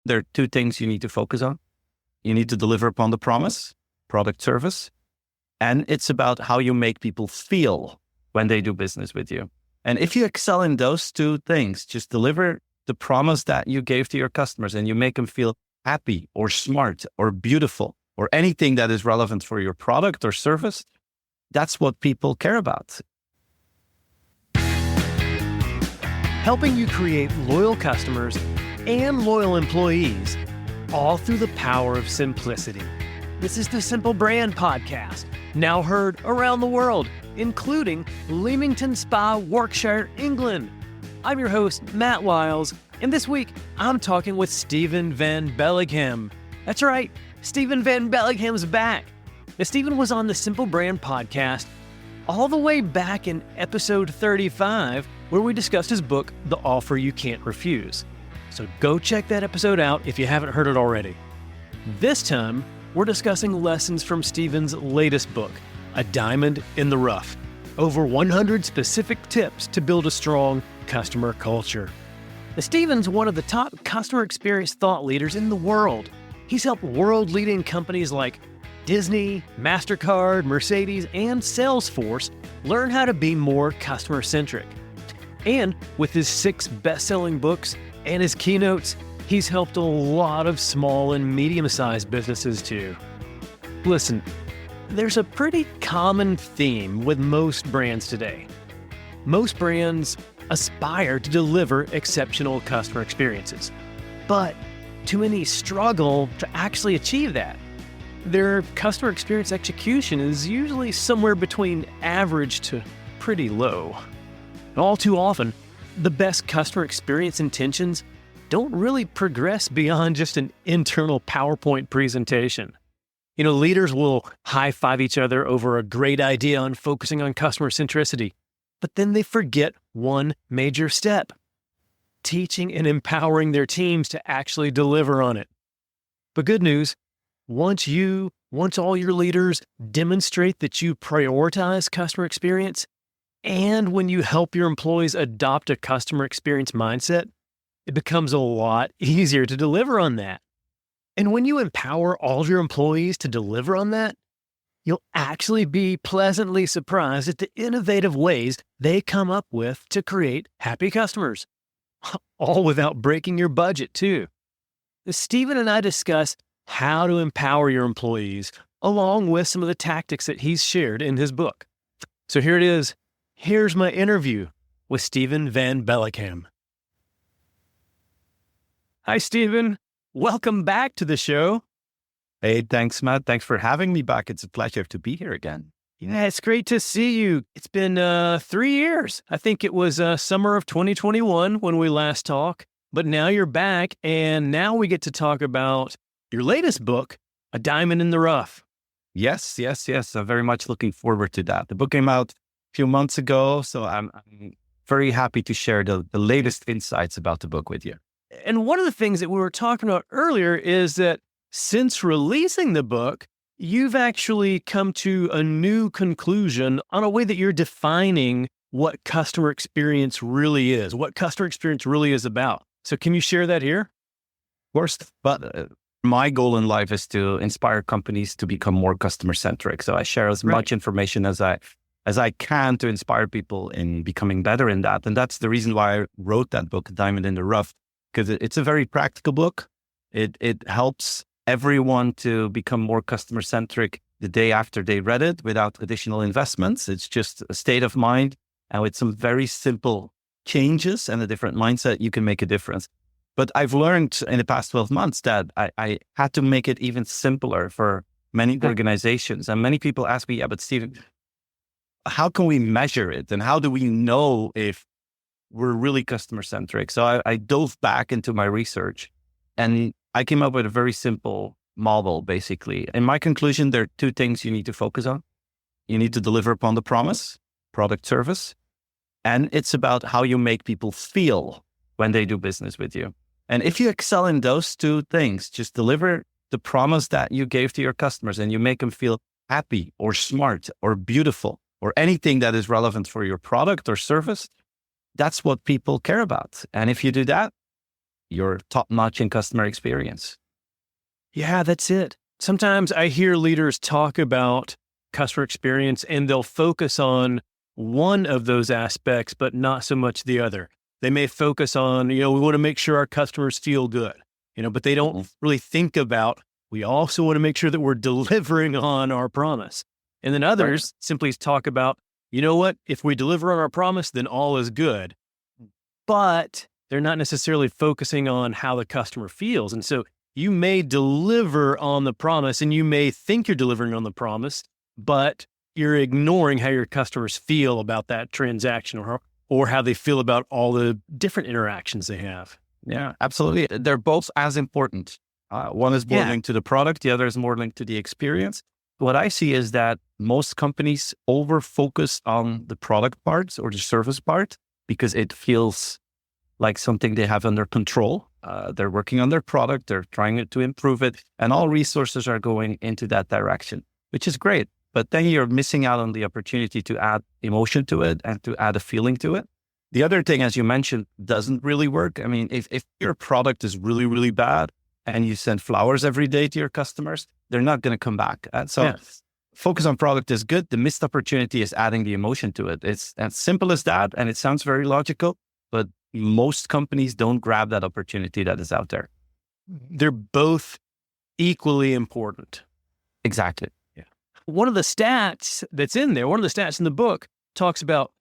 there are two things you need to focus on. You need to deliver upon the promise, product service, and it's about how you make people feel when they do business with you. And if you excel in those two things, just deliver the promise that you gave to your customers and you make them feel happy or smart or beautiful or anything that is relevant for your product or service, that's what people care about. Helping you create loyal customers and loyal employees, all through the power of simplicity. This is the Simple Brand Podcast, now heard around the world, including Leamington Spa, Warwickshire, England. I'm your host, Matt Wiles, and this week I'm talking with Stephen Van Belleghem. That's right, Stephen Van Belleghem's back. Now, Stephen was on the Simple Brand Podcast all the way back in episode 35, where we discussed his book, The Offer You Can't Refuse. So go check that episode out if you haven't heard it already. This time, we're discussing lessons from Stephen's latest book, A Diamond in the Rough. Over 100 specific tips to build a strong customer culture. Now, Stephen's one of the top customer experience thought leaders in the world. He's helped world-leading companies like Disney, Mastercard, Mercedes, and Salesforce learn how to be more customer-centric. And with his 6 best-selling books and his keynotes, he's helped a lot of small and medium-sized businesses too. Listen, there's a pretty common theme with most brands today. Most brands aspire to deliver exceptional customer experiences, but too many struggle to actually achieve that. Their customer experience execution is usually somewhere between average to pretty low. And all too often, the best customer experience intentions don't really progress beyond just an internal PowerPoint presentation. You know, leaders will high-five each other over a great idea on focusing on customer centricity, but then they forget one major step: teaching and empowering their teams to actually deliver on it. But good news, once all your leaders demonstrate that you prioritize customer experience, and when you help your employees adopt a customer experience mindset, it becomes a lot easier to deliver on that. And when you empower all of your employees to deliver on that, you'll actually be pleasantly surprised at the innovative ways they come up with to create happy customers. All without breaking your budget, too. Stephen and I discuss how to empower your employees, along with some of the tactics that he's shared in his book. So here it is. Here's my interview with Stephen Van Belleghem. Hi, Stephen. Welcome back to the show. Hey, thanks, Matt. Thanks for having me back. It's a pleasure to be here again. Yeah, it's great to see you. It's been 3 years. I think it was summer of 2021 when we last talked, but now you're back, and now we get to talk about your latest book, A Diamond in the Rough. Yes. I'm very much looking forward to that. The book came out a few months ago, so I'm very happy to share the latest insights about the book with you. And one of the things that we were talking about earlier is that since releasing the book, you've actually come to a new conclusion on a way that you're defining what customer experience really is, what customer experience really is about. So can you share that here? Of course, but my goal in life is to inspire companies to become more customer-centric. So I share as much information as I can to inspire people in becoming better in that. And that's the reason why I wrote that book, Diamond in the Rough, because it's a very practical book. It helps everyone to become more customer-centric the day after they read it without additional investments. It's just a state of mind, and with some very simple changes and a different mindset, you can make a difference. But I've learned in the past 12 months that I had to make it even simpler for many organizations. And many people ask me, but Stephen, how can we measure it? And how do we know if we're really customer-centric? So I dove back into my research, and I came up with a very simple model, basically. In my conclusion, there are two things you need to focus on. You need to deliver upon the promise, product service, and it's about how you make people feel when they do business with you. And if you excel in those two things, just deliver the promise that you gave to your customers and you make them feel happy or smart or beautiful or anything that is relevant for your product or service, that's what people care about. And if you do that, you're top-notch in customer experience. Yeah, that's it. Sometimes I hear leaders talk about customer experience and they'll focus on one of those aspects, but not so much the other. They may focus on, we want to make sure our customers feel good, but they don't really think about, we also want to make sure that we're delivering on our promise. And then others simply talk about, if we deliver on our promise, then all is good. But they're not necessarily focusing on how the customer feels. And so you may deliver on the promise and you may think you're delivering on the promise, but you're ignoring how your customers feel about that transaction or how they feel about all the different interactions they have. Yeah, absolutely. They're both as important. One is more linked to the product. The other is more linked to the experience. What I see is that most companies over-focus on the product parts or the service part because it feels like something they have under control. They're working on their product. They're trying to improve it. And all resources are going into that direction, which is great. But then you're missing out on the opportunity to add emotion to it and to add a feeling to it. The other thing, as you mentioned, doesn't really work. I mean, if your product is really, really bad and you send flowers every day to your customers, they're not going to come back. So focus on product is good. The missed opportunity is adding the emotion to it. It's as simple as that. And it sounds very logical, but most companies don't grab that opportunity that is out there. They're both equally important. Exactly. One of the stats that's in there, one of the stats in the book talks about,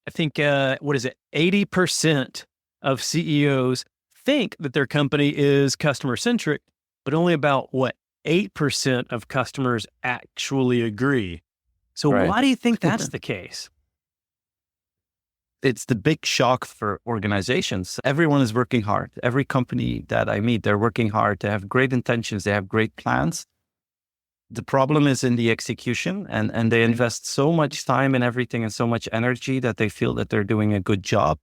I think, 80% of CEOs think that their company is customer-centric, but only about 8% of customers actually agree. So why do you think that's the case? It's the big shock for organizations. Everyone is working hard. Every company that I meet, they're working hard. They have great intentions. They have great plans. The problem is in the execution, and they invest so much time in everything and so much energy that they feel that they're doing a good job.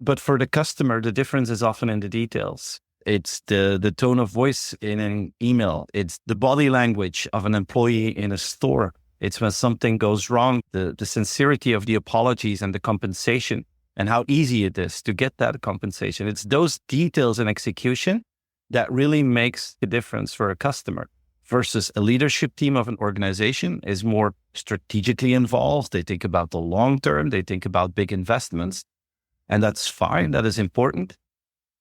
But for the customer, the difference is often in the details. It's the tone of voice in an email. It's the body language of an employee in a store. It's when something goes wrong, the sincerity of the apologies and the compensation and how easy it is to get that compensation. It's those details in execution that really makes the difference for a customer. Versus a leadership team of an organization is more strategically involved. They think about the long term. They think about big investments. And that's fine. That is important.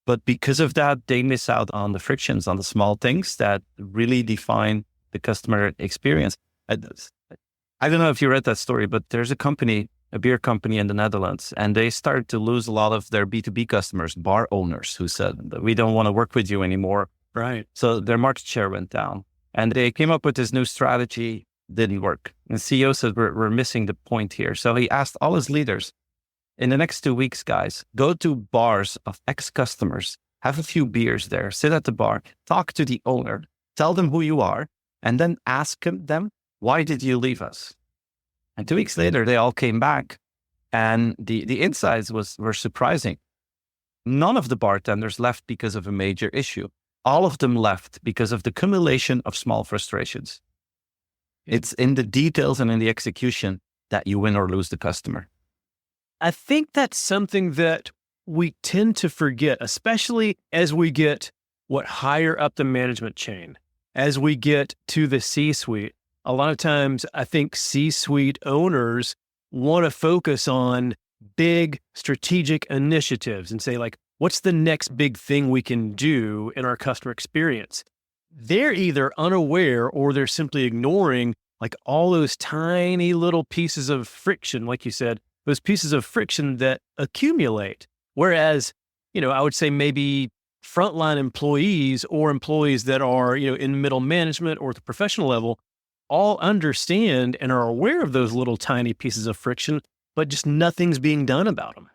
But because of that, they miss out on the frictions, on the small things that really define the customer experience. I don't know if you read that story, but there's a company, a beer company in the Netherlands, and they started to lose a lot of their B2B customers, bar owners, who said, we don't want to work with you anymore. Right. So their market share went down. And they came up with this new strategy, didn't work. And the CEO said, we're missing the point here. So he asked all his leaders, in the next 2 weeks, guys, go to bars of ex-customers, have a few beers there, sit at the bar, talk to the owner, tell them who you are, and then ask them, why did you leave us? And 2 weeks later, they all came back, and the insights were surprising. None of the bartenders left because of a major issue. All of them left because of the accumulation of small frustrations. It's in the details and in the execution that you win or lose the customer. I think that's something that we tend to forget, especially as we get higher up the management chain, as we get to the C-suite. A lot of times, I think C-suite owners want to focus on big strategic initiatives and say, what's the next big thing we can do in our customer experience? They're either unaware or they're simply ignoring all those tiny little pieces of friction, like you said, those pieces of friction that accumulate. Whereas, I would say maybe frontline employees or employees that are, in middle management or at the professional level all understand and are aware of those little tiny pieces of friction, but just nothing's being done about them.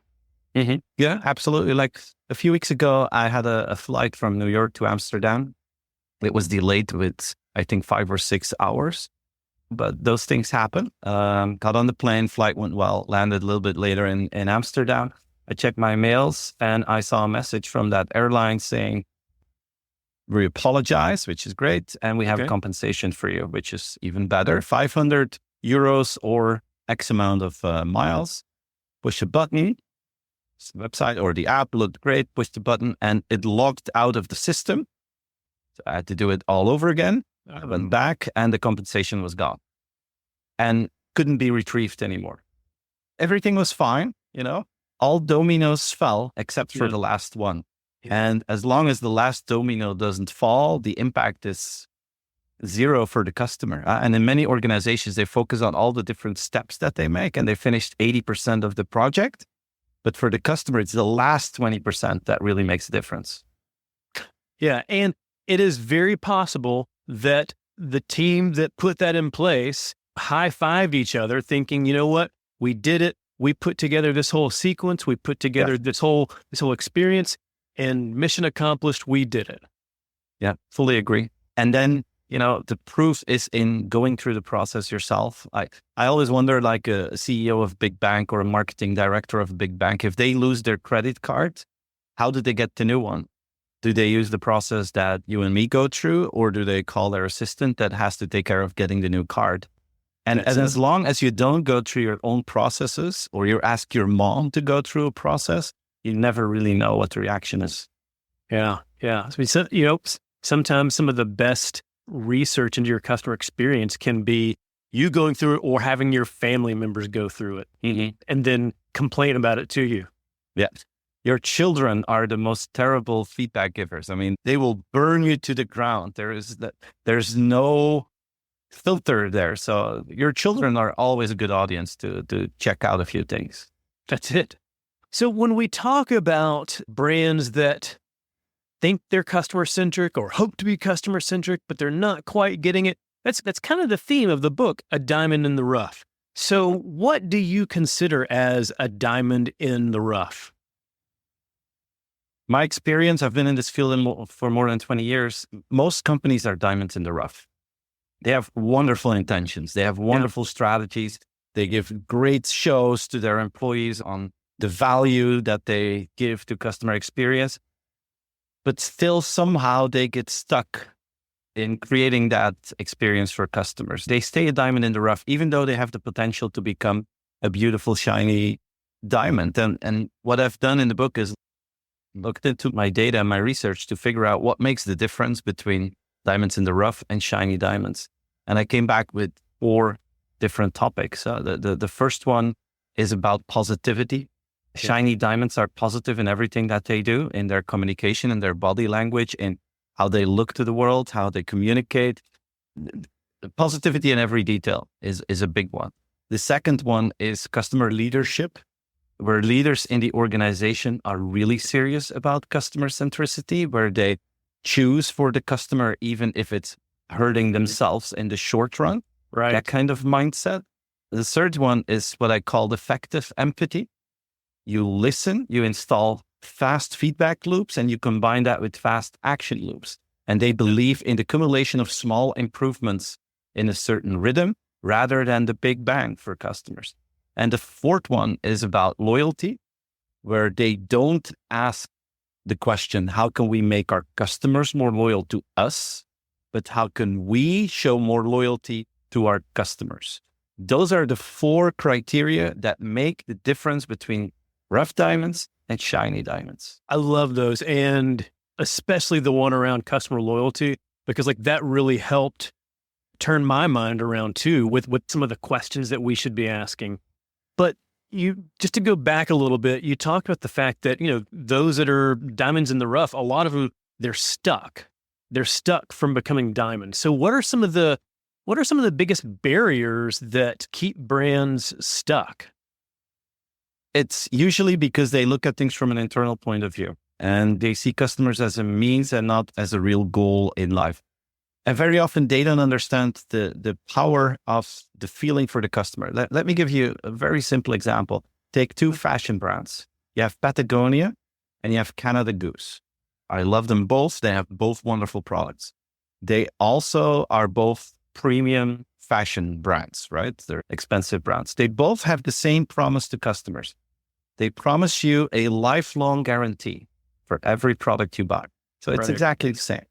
Mm-hmm. Yeah, absolutely. A few weeks ago, I had a flight from New York to Amsterdam. It was delayed with, I think, 5 or 6 hours, but those things happen. Got on the plane, flight went well, landed a little bit later in Amsterdam. I checked my mails and I saw a message from that airline saying, we apologize, which is great. And we have a compensation for you, which is even better. 500 euros or X amount of miles. Push a button. website or the app looked great, pushed the button, and it logged out of the system. So I had to do it all over again. I went back and the compensation was gone and couldn't be retrieved anymore. Everything was fine, all dominoes fell except for the last one. Yeah. And as long as the last domino doesn't fall, the impact is zero for the customer. And in many organizations, they focus on all the different steps that they make and they finished 80% of the project. But for the customer, it's the last 20% that really makes a difference. Yeah. And it is very possible that the team that put that in place high-fived each other thinking, you know what, we did it. We put together this whole sequence. We put together this whole experience and mission accomplished. We did it. Yeah, fully agree. And then, the proof is in going through the process yourself. I always wonder, like a CEO of a big bank or a marketing director of a big bank, if they lose their credit card, how do they get the new one? Do they use the process that you and me go through, or do they call their assistant that has to take care of getting the new card? And as long as you don't go through your own processes, or you ask your mom to go through a process, you never really know what the reaction is. Yeah. So, sometimes some of the best research into your customer experience can be you going through it or having your family members go through it and then complain about it to you. Yeah. Your children are the most terrible feedback givers. I mean, they will burn you to the ground. There's no filter there. So your children are always a good audience to check out a few things. That's it. So when we talk about brands that think they're customer-centric or hope to be customer-centric, but they're not quite getting it, that's kind of the theme of the book, A Diamond in the Rough. So what do you consider as a diamond in the rough? My experience, I've been in this field for more than 20 years. Most companies are diamonds in the rough. They have wonderful intentions. They have wonderful strategies. They give great shows to their employees on the value that they give to customer experience. But still, somehow they get stuck in creating that experience for customers. They stay a diamond in the rough, even though they have the potential to become a beautiful, shiny diamond. And what I've done in the book is looked into my data and my research to figure out what makes the difference between diamonds in the rough and shiny diamonds. And I came back with 4 different topics. The first one is about positivity. Shiny diamonds are positive in everything that they do, in their communication, in their body language, in how they look to the world, how they communicate. The positivity in every detail is a big one. The second one is customer leadership, where leaders in the organization are really serious about customer centricity, where they choose for the customer, even if it's hurting themselves in the short run. Right. That kind of mindset. The third one is what I call effective empathy. You listen, you install fast feedback loops, and you combine that with fast action loops. And they believe in the accumulation of small improvements in a certain rhythm rather than the big bang for customers. And the fourth one is about loyalty, where they don't ask the question, how can we make our customers more loyal to us? But how can we show more loyalty to our customers? Those are the 4 criteria that make the difference between rough diamonds and shiny diamonds. I love those. And especially the one around customer loyalty, because that really helped turn my mind around too with some of the questions that we should be asking. But just to go back a little bit, you talked about the fact that, those that are diamonds in the rough, a lot of them, they're stuck. They're stuck from becoming diamonds. So what are some of the biggest barriers that keep brands stuck? It's usually because they look at things from an internal point of view and they see customers as a means and not as a real goal in life. And very often they don't understand the power of the feeling for the customer. Let me give you a very simple example. Take 2 fashion brands. You have Patagonia and you have Canada Goose. I love them both. They have both wonderful products. They also are both premium fashion brands, right? They're expensive brands. They both have the same promise to customers. They promise you a lifelong guarantee for every product you buy. So it's exactly the same.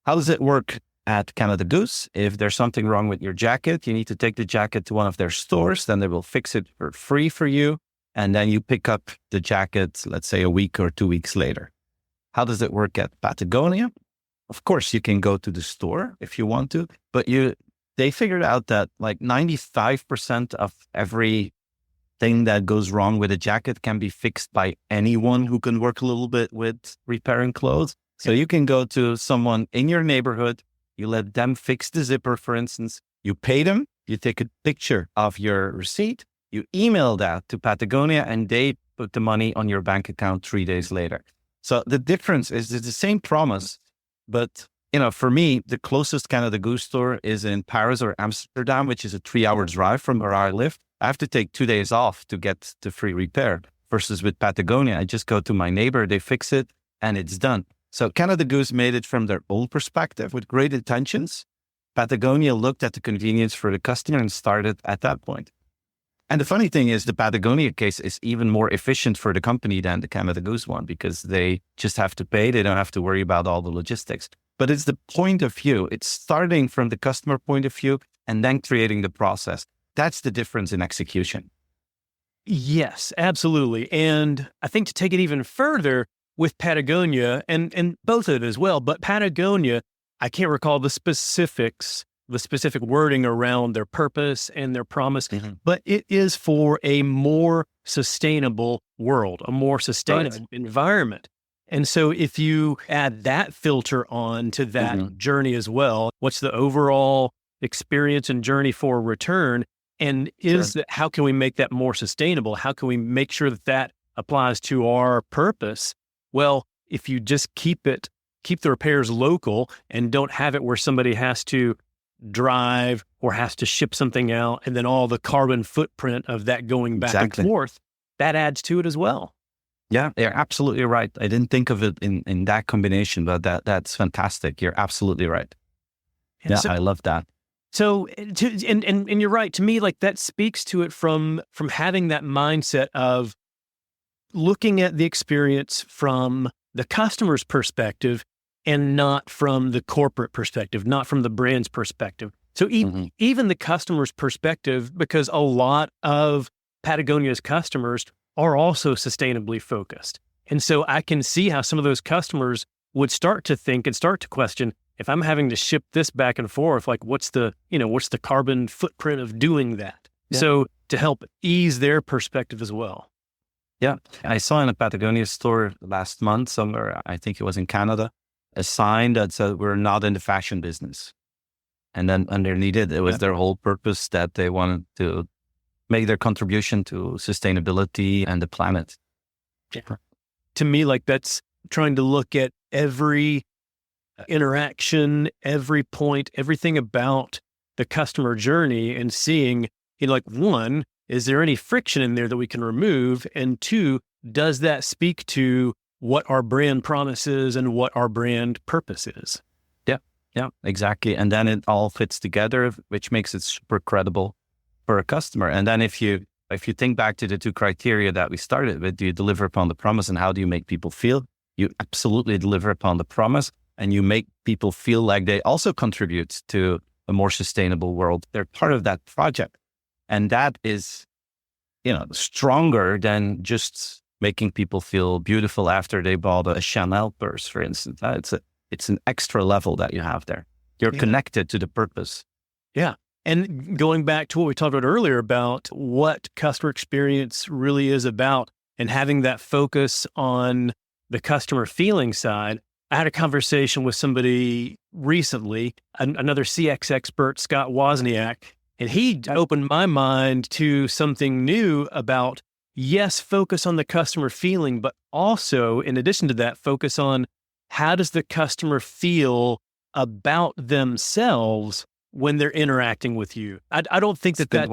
How does it work at Canada Goose? If there's something wrong with your jacket, you need to take the jacket to one of their stores, then they will fix it for free for you. and then you pick up the jacket, let's say a week or 2 weeks later. How does it work at Patagonia? Of course, you can go to the store if you want to, but they figured out that like 95% of everything that goes wrong with a jacket can be fixed by anyone who can work a little bit with repairing clothes. So you can go to someone in your neighborhood, you let them fix the zipper, for instance, you pay them, you take a picture of your receipt, you email that to Patagonia, and they put the money on your bank account 3 days later. So the difference is it's the same promise, but for me, the closest Canada Goose store is in Paris or Amsterdam, which is a 3-hour drive from where I live. I have to take 2 days off to get the free repair. Versus with Patagonia, I just go to my neighbor, they fix it, and it's done. So Canada Goose made it from their own perspective with great intentions. Patagonia looked at the convenience for the customer and started at that point. And the funny thing is the Patagonia case is even more efficient for the company than the Canada Goose one, because they just have to pay. They don't have to worry about all the logistics. But it's the point of view. It's starting from the customer point of view and then creating the process. That's the difference in execution. Yes, absolutely. And I think to take it even further with Patagonia and both of it as well, but Patagonia, I can't recall the specific wording around their purpose and their promise, but it is for a more sustainable world, a more sustainable environment. And so if you add that filter on to that journey as well, what's the overall experience and journey for return? And how can we make that more sustainable? How can we make sure that applies to our purpose? Well, if you just keep the repairs local and don't have it where somebody has to drive or has to ship something out, and then all the carbon footprint of that going back and forth, that adds to it as well. Yeah, you're absolutely right. I didn't think of it in that combination, but that's fantastic. You're absolutely right. And I love that. So, and you're right. To me, like that speaks to it from having that mindset of looking at the experience from the customer's perspective and not from the corporate perspective, not from the brand's perspective. So even the customer's perspective, because a lot of Patagonia's customers are also sustainably focused. And so I can see how some of those customers would start to think and start to question, if I'm having to ship this back and forth, like what's the carbon footprint of doing that? Yeah. So to help ease their perspective as well. Yeah. I saw in a Patagonia store last month somewhere, I think it was in Canada, a sign that said, we're not in the fashion business. And then underneath it was their whole purpose that they wanted to make their contribution to sustainability and the planet. Yeah. To me, like that's trying to look at every interaction, every point, everything about the customer journey and seeing, like one, is there any friction in there that we can remove? And two, does that speak to what our brand promise is and what our brand purpose is? Yeah, exactly. And then it all fits together, which makes it super credible for a customer. And then if you think back to the two criteria that we started with, do you deliver upon the promise and how do you make people feel? You absolutely deliver upon the promise and you make people feel like they also contribute to a more sustainable world. They're part of that project. And that is, stronger than just making people feel beautiful after they bought a Chanel purse, for instance. It's an extra level that you have there. You're connected to the purpose. Yeah. And going back to what we talked about earlier about what customer experience really is about and having that focus on the customer feeling side, I had a conversation with somebody recently, another CX expert, Scott Wozniak, and he opened my mind to something new about, yes, focus on the customer feeling, but also, in addition to that, focus on how does the customer feel about themselves when they're interacting with you. I don't think I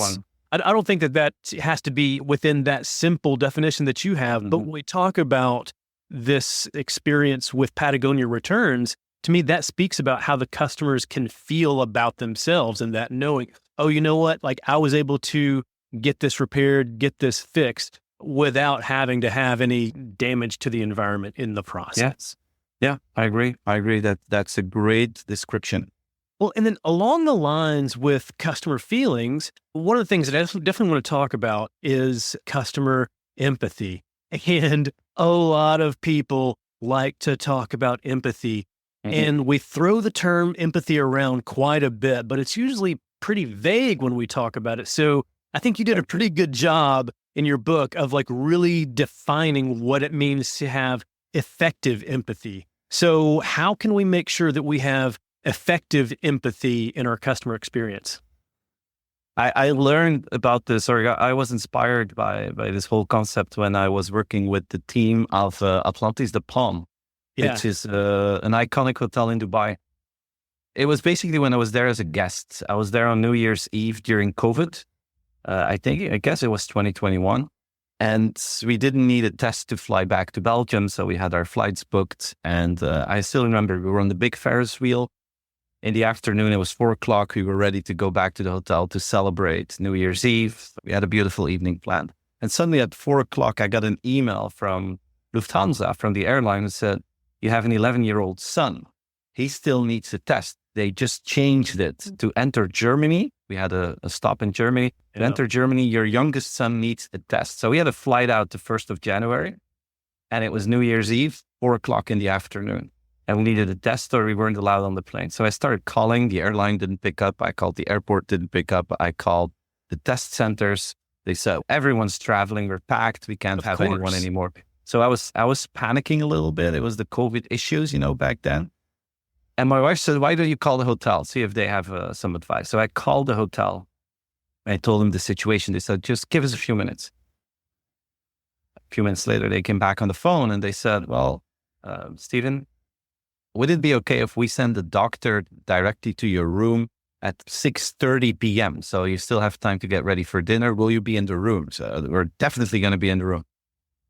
don't think that has to be within that simple definition that you have. But when we talk about this experience with Patagonia returns, to me, that speaks about how the customers can feel about themselves and that knowing, oh, you know what? Like I was able to get this repaired, get this fixed without having to have any damage to the environment in the process. Yes. Yeah, I agree. That's a great description. Well, and then along the lines with customer feelings, one of the things that I definitely want to talk about is customer empathy. And a lot of people like to talk about empathy. And we throw the term empathy around quite a bit, but it's usually pretty vague when we talk about it. So I think you did a pretty good job in your book of like really defining what it means to have effective empathy. So how can we make sure that we have effective empathy in our customer experience? I learned about this, or I was inspired by this whole concept when I was working with the team of Atlantis de Palm, which is an iconic hotel in Dubai. It was basically when I was there as a guest. I was there on New Year's Eve during COVID. I guess it was 2021. And we didn't need a test to fly back to Belgium. So we had our flights booked. And I still remember we were on the big Ferris wheel. In the afternoon, it was 4:00. We were ready to go back to the hotel to celebrate New Year's Eve. We had a beautiful evening planned. And suddenly at 4:00, I got an email from Lufthansa, from the airline, that said, you have an 11-year-old son. He still needs a test. They just changed it to enter Germany. We had a stop in Germany. To enter Germany, your youngest son needs a test. So we had a flight out the 1st of January, and it was New Year's Eve, 4:00 in the afternoon. And we needed a test, or we weren't allowed on the plane. So I started calling. The airline didn't pick up. I called the airport, didn't pick up. I called the test centers. They said, everyone's traveling. We're packed. We can't have anyone anymore. So I was panicking a little bit. It was the COVID issues, back then. And my wife said, why don't you call the hotel, see if they have some advice? So I called the hotel. I told them the situation. They said, just give us a few minutes. A few minutes later, they came back on the phone and they said, well, Stephen, would it be okay if we send the doctor directly to your room at 6:30 p.m.? So you still have time to get ready for dinner. Will you be in the room? So we're definitely going to be in the room.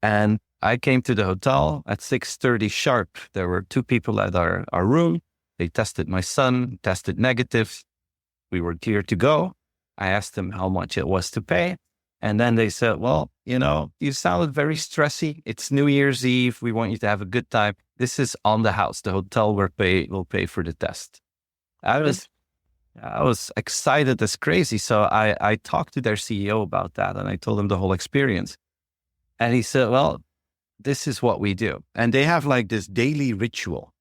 And I came to the hotel at 6:30 sharp. There were 2 people at our room. They tested my son, tested negative. We were clear to go. I asked them how much it was to pay. And then they said, well, you sounded very stressy. It's New Year's Eve. We want you to have a good time. This is on the house. The hotel will pay for the test. I was excited as crazy. So I talked to their CEO about that, and I told him the whole experience. And he said, well, this is what we do. And they have like this daily ritual.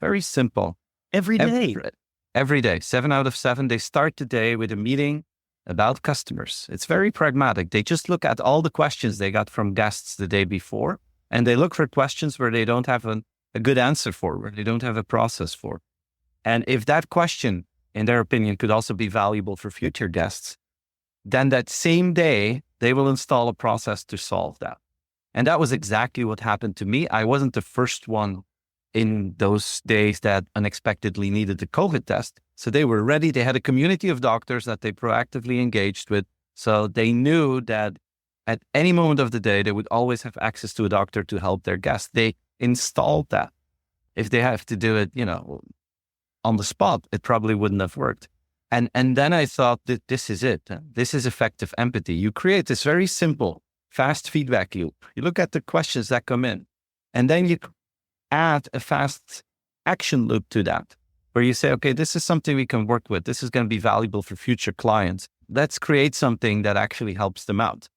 Very simple. Every day. Every day, 7 out of 7. They start the day with a meeting about customers. It's very pragmatic. They just look at all the questions they got from guests the day before, and they look for questions where they don't have a good answer for, where they don't have a process for. And if that question, in their opinion, could also be valuable for future guests, then that same day, they will install a process to solve that. And that was exactly what happened to me. I wasn't the first one in those days that unexpectedly needed the COVID test. So they were ready. They had a community of doctors that they proactively engaged with. So they knew that at any moment of the day, they would always have access to a doctor to help their guests. They installed that. If they have to do it, on the spot, it probably wouldn't have worked. And then I thought that this is it. This is effective empathy. You create this very simple, fast feedback loop. You look at the questions that come in, and then you add a fast action loop to that, where you say, okay, this is something we can work with. This is going to be valuable for future clients. Let's create something that actually helps them out.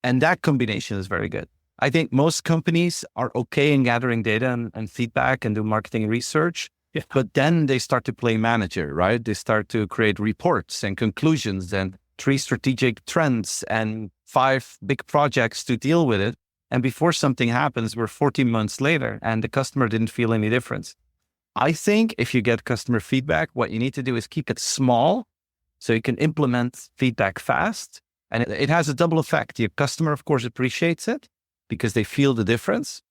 And that combination is very good. I think most companies are okay in gathering data and feedback and do marketing research, but then they start to play manager, right? They start to create reports and conclusions and 3 strategic trends and 5 big projects to deal with it. And before something happens, we're 14 months later and the customer didn't feel any difference. I think if you get customer feedback, what you need to do is keep it small so you can implement feedback fast. And it has a double effect. Your customer, of course, appreciates it because they feel the difference,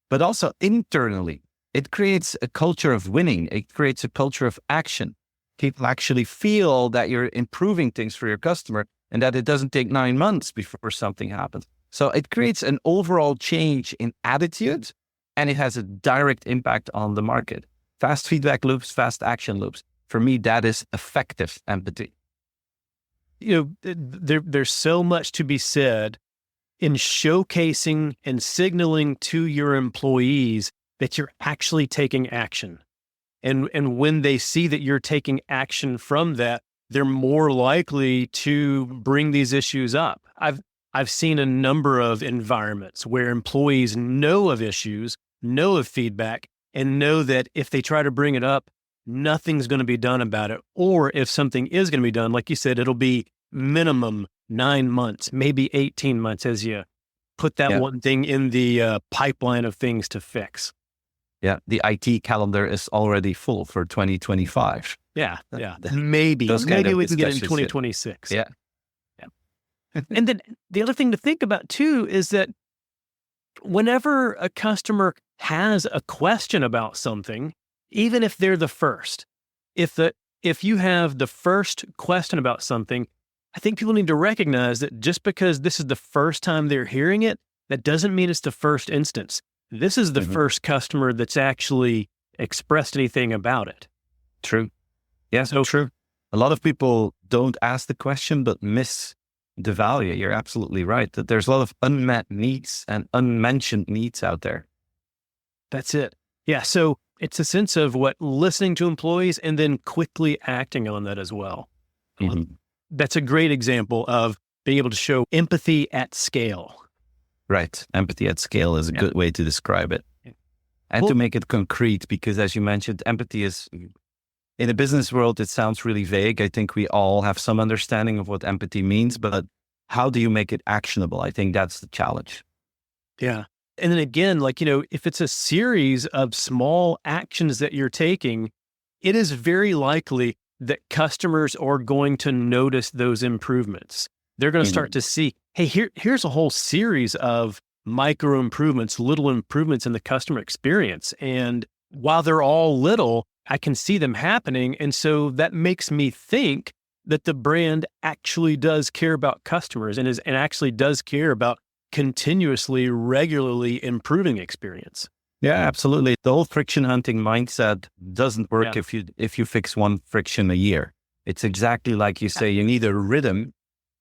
but also internally, it creates a culture of winning. It creates a culture of action. People actually feel that you're improving things for your customer and that it doesn't take 9 months before something happens. So it creates an overall change in attitude, and it has a direct impact on the market. Fast feedback loops, fast action loops. For me, that is effective empathy. There's so much to be said in showcasing and signaling to your employees that you're actually taking action. And when they see that you're taking action from that, they're more likely to bring these issues up. I've seen a number of environments where employees know of issues, know of feedback, and know that if they try to bring it up, nothing's going to be done about it. Or if something is going to be done, like you said, it'll be minimum 9 months, maybe 18 months as you put that one thing in the pipeline of things to fix. Yeah, the IT calendar is already full for 2025. Yeah. Maybe we can get in 2026. Yeah. And then the other thing to think about too is that whenever a customer has a question about something, even if they're the first, if you have the first question about something, I think people need to recognize that just because this is the first time they're hearing it, that doesn't mean it's the first instance. This is the first customer that's actually expressed anything about it. True. Yeah, so true. A lot of people don't ask the question, but miss the value. You're absolutely right that there's a lot of unmet needs and unmentioned needs out there. That's it. Yeah. So it's a sense of listening to employees and then quickly acting on that as well. Mm-hmm. That's a great example of being able to show empathy at scale. Right. Empathy at scale is a good way to describe it. Yeah. And to make it concrete, because as you mentioned, empathy is, in a business world, it sounds really vague. I think we all have some understanding of what empathy means, but how do you make it actionable? I think that's the challenge. Yeah. And then again, if it's a series of small actions that you're taking, it is very likely that customers are going to notice those improvements. They're going to start to see, hey, here's a whole series of micro improvements, little improvements in the customer experience. And while they're all little, I can see them happening. And so that makes me think that the brand actually does care about customers and actually does care about continuously, regularly improving experience. Yeah, absolutely. The whole friction hunting mindset doesn't work if you fix one friction a year. It's exactly like you say, you need a rhythm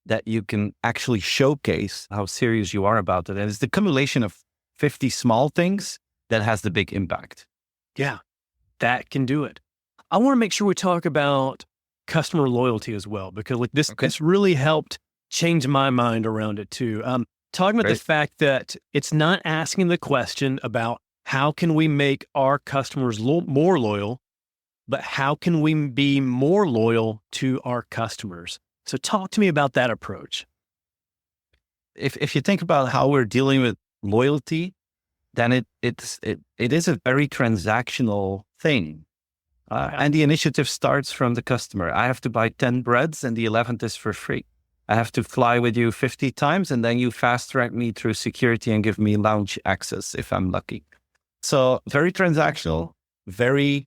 that you can actually showcase how serious you are about it. And it's the accumulation of 50 small things that has the big impact. Yeah, that can do it. I want to make sure we talk about customer loyalty as well, because this really helped change my mind around it too. Talking about the fact that it's not asking the question about how can we make our customers more loyal, but how can we be more loyal to our customers? So talk to me about that approach. If you think about how we're dealing with loyalty, then it is a very transactional thing. And the initiative starts from the customer. I have to buy 10 breads and the 11th is for free. I have to fly with you 50 times and then you fast track me through security and give me lounge access if I'm lucky. So very transactional, very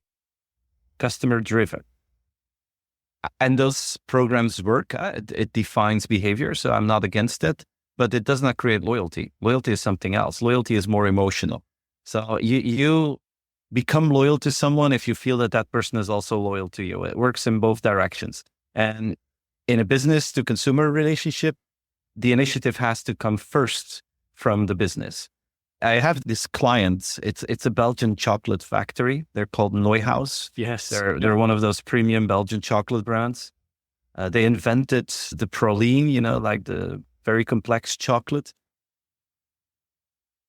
customer driven. And those programs work. It defines behavior, so I'm not against it, but it does not create loyalty. Loyalty is something else. Loyalty is more emotional. So you become loyal to someone if you feel that that person is also loyal to you. It works in both directions. And in a business to consumer relationship, the initiative has to come first from the business. I have this client. It's a Belgian chocolate factory. They're called Neuhaus. Yes, they're one of those premium Belgian chocolate brands. They invented the praline, like the very complex chocolate.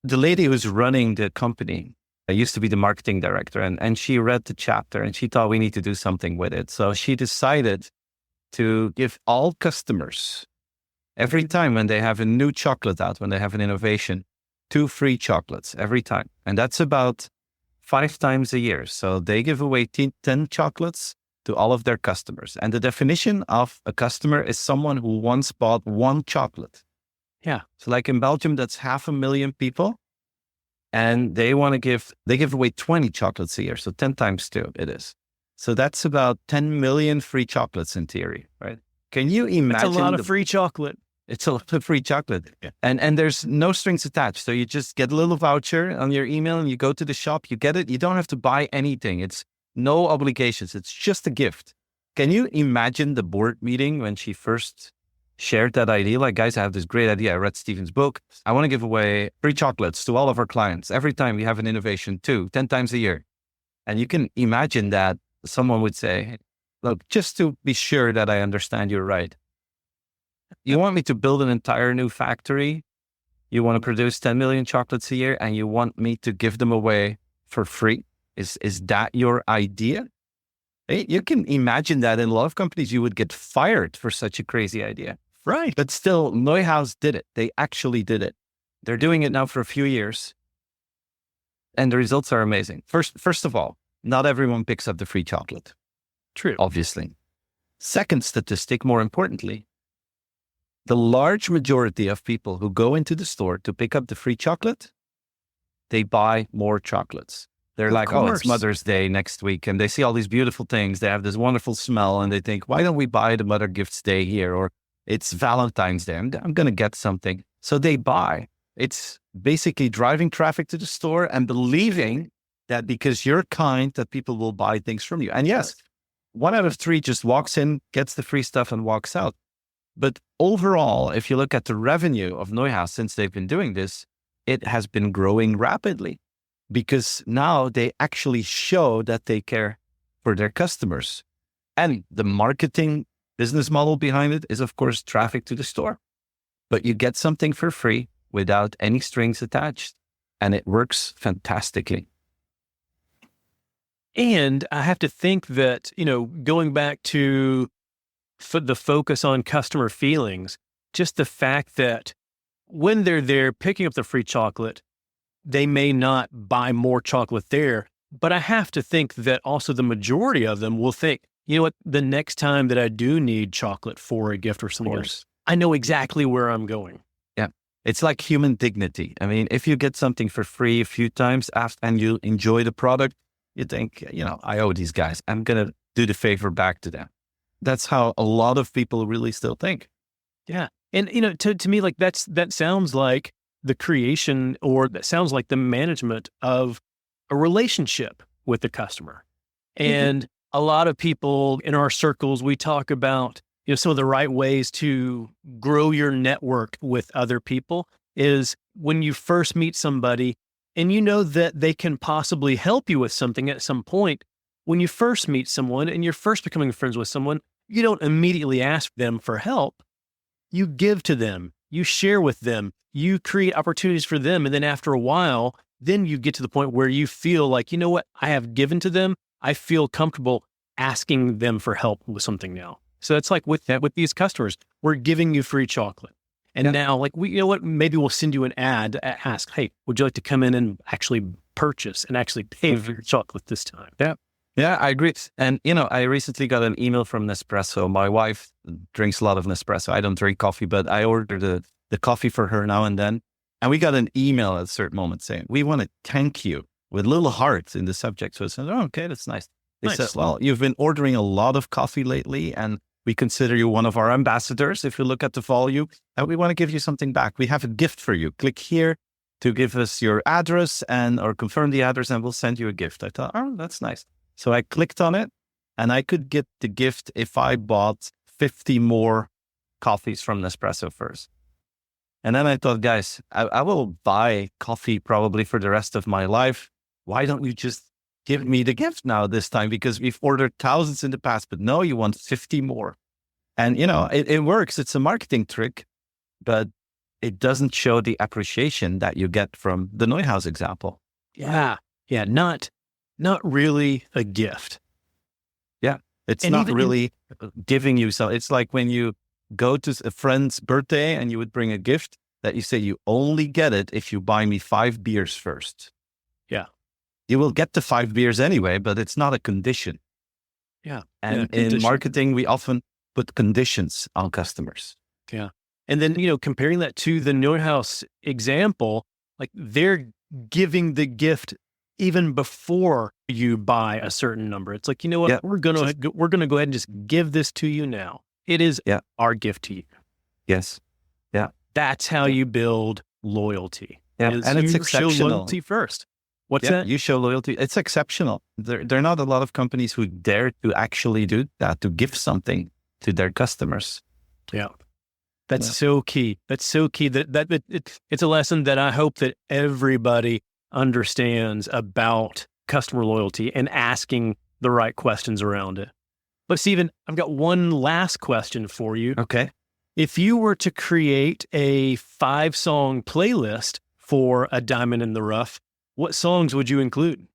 The lady who's running the company used to be the marketing director, and she read the chapter and she thought we need to do something with it. So she decided to give all customers, every time when they have a new chocolate out, when they have an innovation, 2 free chocolates every time. And that's about 5 times a year. So they give away 10 chocolates to all of their customers. And the definition of a customer is someone who once bought 1 chocolate. Yeah. So like in Belgium, that's 500,000 people. And they give away 20 chocolates a year. So 10 times 2 it is. So that's about 10 million free chocolates in theory, right? Can you imagine? It's a lot of free chocolate. It's a lot of free chocolate. Yeah. And there's no strings attached. So you just get a little voucher on your email and you go to the shop, you get it. You don't have to buy anything. It's no obligations. It's just a gift. Can you imagine the board meeting when she first shared that idea? Like, guys, I have this great idea. I read Stephen's book. I want to give away free chocolates to all of our clients. Every time we have an innovation, 10 times a year. And you can imagine that someone would say, look, just to be sure that I understand you're right, You want me to build an entire new factory? You want to produce 10 million chocolates a year and you want me to give them away for free? Is that your idea? Hey, you can imagine that in a lot of companies, you would get fired for such a crazy idea. Right. But still, Neuhaus did it. They actually did it. They're doing it now for a few years. And the results are amazing. First of all, not everyone picks up the free chocolate. True. Obviously. Second statistic, more importantly, the large majority of people who go into the store to pick up the free chocolate, they buy more chocolates. They're like, oh, it's Mother's Day next week. And they see all these beautiful things. They have this wonderful smell. And they think, why don't we buy the Mother Gifts Day here? Or it's Valentine's Day. I'm going to get something. So they buy. It's basically driving traffic to the store and believing that because you're kind, that people will buy things from you. And yes, 1 out of 3 just walks in, gets the free stuff and walks out. But overall, if you look at the revenue of Neuhaus since they've been doing this, it has been growing rapidly because now they actually show that they care for their customers. And the marketing business model behind it is, of course, traffic to the store. But you get something for free without any strings attached. And it works fantastically. And I have to think that, going back to the focus on customer feelings, just the fact that when they're there picking up the free chocolate, they may not buy more chocolate there. But I have to think that also the majority of them will think, you know what, the next time that I do need chocolate for a gift or something else, I know exactly where I'm going. Yeah. It's like human dignity. I mean, if you get something for free a few times and you enjoy the product, you think, I owe these guys. I'm going to do the favor back to them. That's how a lot of people really still think. Yeah. And, to me, like that sounds like the creation, or that sounds like the management of a relationship with the customer. And a lot of people in our circles, we talk about, some of the right ways to grow your network with other people is when you first meet somebody and you know that they can possibly help you with something at some point. When you first meet someone and you're first becoming friends with someone, you don't immediately ask them for help. You give to them, you share with them, you create opportunities for them. And then after a while, then you get to the point where you feel like, you know what, I have given to them. I feel comfortable asking them for help with something now. So that's like with these customers, we're giving you free chocolate. And now, like, maybe we'll send you an ad, ask, hey, would you like to come in and actually purchase and actually pay for your chocolate this time? Yeah, I agree. And, I recently got an email from Nespresso. My wife drinks a lot of Nespresso. I don't drink coffee, but I order the coffee for her now and then. And we got an email at a certain moment saying, we want to thank you with little hearts in the subject. So I said, oh, okay, that's nice. They said, well, you've been ordering a lot of coffee lately, and we consider you one of our ambassadors. If you look at the volume, and we want to give you something back. We have a gift for you. Click here to give us your address or confirm the address, and we'll send you a gift. I thought, oh, that's nice. So I clicked on it, and I could get the gift if I bought 50 more coffees from Nespresso first. And then I thought, guys, I will buy coffee probably for the rest of my life. Why don't you just give me the gift now this time? Because we've ordered thousands in the past, but no, you want 50 more. And, it works. It's a marketing trick, but it doesn't show the appreciation that you get from the Neuhaus example. Yeah. Yeah. Not really a gift. Yeah. It's not really giving you some. It's like when you go to a friend's birthday and you would bring a gift that you say you only get it if you buy me 5 beers first. Yeah. You will get the 5 beers anyway, but it's not a condition. Yeah. And in marketing, we often put conditions on customers. Yeah. And then, comparing that to the Neuhaus example, like they're giving the gift even before you buy a certain number. It's like, what, we're going to go ahead and just give this to you now. It is our gift to you. Yes. Yeah. That's how you build loyalty. Yeah. And it's exceptional. Show loyalty first. What's that? You show loyalty. It's exceptional. There are not a lot of companies who dare to actually do that, to give something to their customers. Yeah. That's so key. That's so key. It's a lesson that I hope that everybody understands about customer loyalty and asking the right questions around it. But Steven, I've got one last question for you. Okay. If you were to create a 5-song playlist for A Diamond in the Rough, what songs would you include?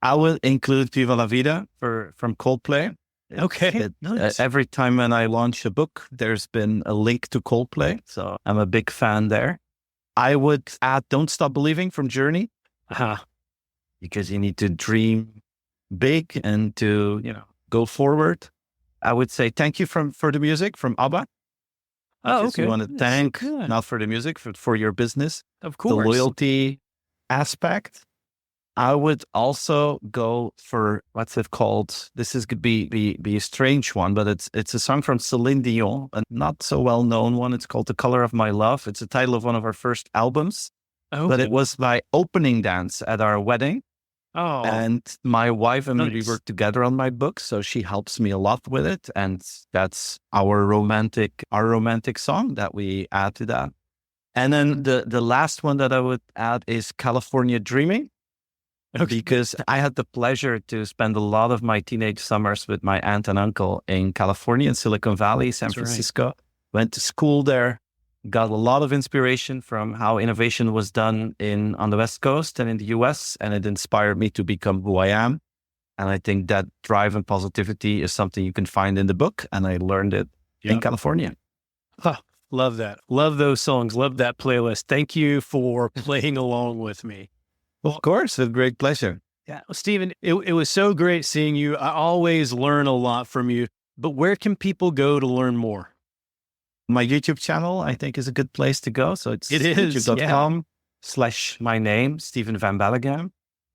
I will include Viva la Vida from Coldplay. Okay, nice. Every time when I launch a book, there's been a link to Coldplay. So I'm a big fan there. I would add Don't Stop Believing from Journey. Because you need to dream big and to, go forward. I would say thank you for the music from ABBA. Oh, okay. You want to thank, not for the music, for your business. Of course. The loyalty aspect. I would also go for, what's it called? This is could be a strange one, but it's a song from Celine Dion, a not so well known one. It's called The Color of My Love. It's the title of one of our first albums. Okay. But it was my opening dance at our wedding. Oh, and my wife and nice. me, we work together on my book, so she helps me a lot with it. And that's our romantic song that we add to that. And then the last one that I would add is California Dreaming. Okay. Because I had the pleasure to spend a lot of my teenage summers with my aunt and uncle in California, in Silicon Valley, San Francisco. Right. Went to school there. Got a lot of inspiration from how innovation was done on the West Coast and in the US, and it inspired me to become who I am. And I think that drive and positivity is something you can find in the book, and I learned it in California. Love that. Love those songs. Love that playlist. Thank you for playing along with me. Well, of course, with great pleasure. Yeah, well, Stephen, it was so great seeing you. I always learn a lot from you, but where can people go to learn more? My YouTube channel, I think, is a good place to go. So it's youtube.com/my name, Steven Van Belleghem.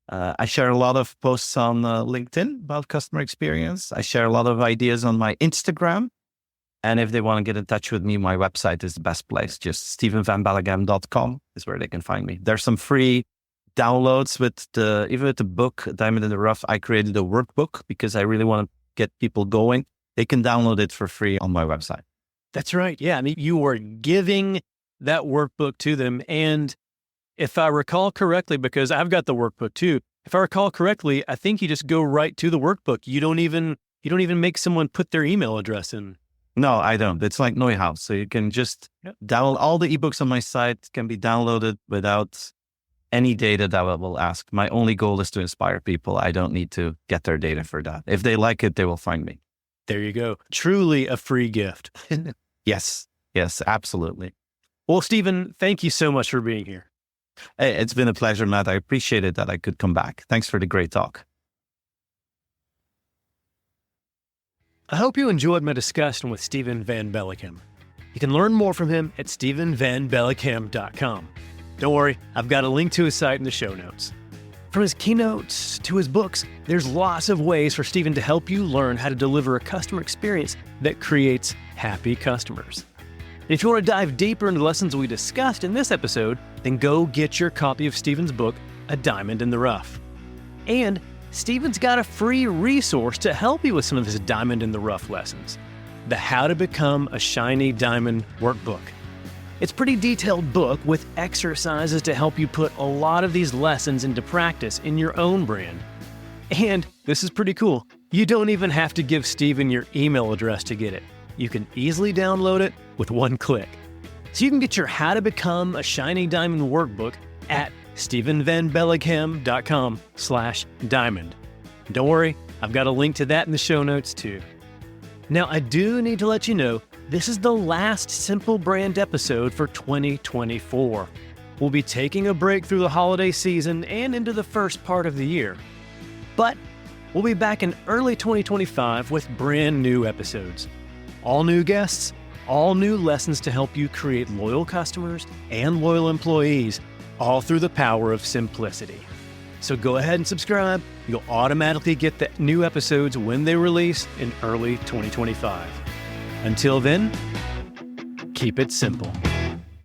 I share a lot of posts on LinkedIn about customer experience. I share a lot of ideas on my Instagram. And if they want to get in touch with me, my website is the best place. Just stevenvanbelleghem.com is where they can find me. There's some free downloads even with the book, Diamond in the Rough. I created a workbook because I really want to get people going. They can download it for free on my website. That's right. Yeah. I mean, you were giving that workbook to them. And if I recall correctly, because I've got the workbook too, if I recall correctly, I think you just go right to the workbook. You don't even make someone put their email address in. No, I don't. It's like Neuhaus. So you can just download all the ebooks on my site, can be downloaded without any data that I will ask. My only goal is to inspire people. I don't need to get their data for that. If they like it, they will find me. There you go. Truly a free gift. Yes, absolutely. Well, Stephen, thank you so much for being here. Hey, it's been a pleasure, Matt. I appreciate it that I could come back. Thanks for the great talk. I hope you enjoyed my discussion with Steven Van Belleghem. You can learn more from him at stevenvanbelleghem.com. Don't worry, I've got a link to his site in the show notes. From his keynotes to his books, there's lots of ways for Stephen to help you learn how to deliver a customer experience that creates happy customers. And if you want to dive deeper into the lessons we discussed in this episode, then go get your copy of Stephen's book, A Diamond in the Rough. And Stephen's got a free resource to help you with some of his Diamond in the Rough lessons, the How to Become a Shiny Diamond workbook. It's a pretty detailed book with exercises to help you put a lot of these lessons into practice in your own brand. And this is pretty cool. You don't even have to give Stephen your email address to get it. You can easily download it with one click. So you can get your How to Become a Shiny Diamond workbook at stevenvanbelleghem.com/diamond. Don't worry, I've got a link to that in the show notes too. Now, I do need to let you know, this is the last Simple Brand episode for 2024. We'll be taking a break through the holiday season and into the first part of the year. But we'll be back in early 2025 with brand new episodes. All new guests, all new lessons to help you create loyal customers and loyal employees, all through the power of simplicity. So go ahead and subscribe. You'll automatically get the new episodes when they release in early 2025. Until then, keep it simple.